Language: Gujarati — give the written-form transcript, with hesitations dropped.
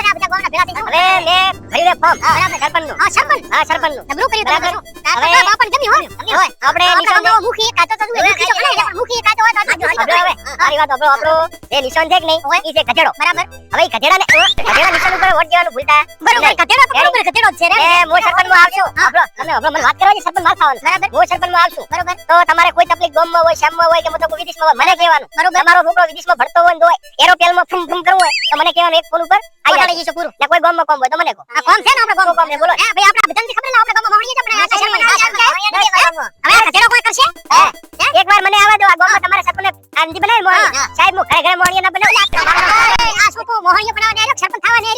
આ બધા ગામના ભેળા થઈ હવે લે ભરી લે ફોર્મ બરાબર. સરપંચનું હા સરપંચ હા સરપંચનું નબળું કર્યું બરાબર. તમે હવે બાપણ જમી હોય આપણે નિશાન આપણે મુખી કાચો તો મુખી તો ખરા મુખી કાચો હોય તો હવે મારી વાત સાંભળો. આપણો જે નિશાન છે કે નહીં ઈ છે ગધેડો. બરાબર હવે ઈ ગધેડાને ગધેડા નિશાન ઉપર વોટ દેવાનું ભૂલતા બરોબર નહીં. ગધેડો તો બરોબર ગધેડો જ છે રે એ મો સરપંચમાં આવશું. આપણો તમે હવે મને વાત કરવા છે સરપંચ માર ખાવાનું. બરાબર. મો સરપંચમાં આવશું. બરોબર તો તમારે કોઈ તકલીફ ગામમાં હોય શામમાં હોય કે મતલબ કોઈ વિદેશમાં હોય મને કહેવાનું. બરોબર. તમારો છોકરો વિદેશમાં ભણતો હોય ને તો એરોપ્લેનમાં ફૂમ ફૂમ કરવું હોય તો મને કહેવાનું એક ફોન ઉપર આઈ પકડી જાય. જઈશું પૂરું ને કોઈ ગામમાં કોમ હોય તો મને કહો. આ કોમ છે ને આપણે ગામ કોમ ને બોલો. હે ભાઈ આપણે બધાને ખબર ના આપણે ગામમાં હોણીએ છે આપણે આ સરપંચ હવે ગધેડો કોઈ કરશે એકવાર મને આવવા દો. આ ગામમાં તમારા સરપંચને આંધી બનાવી મોહણી. હા. સાહેબ હું ઘરે ઘરે મોહણીયા ના બનાવું. આ શું મોહણીઓ બનાવવાને સરપંચ થવાને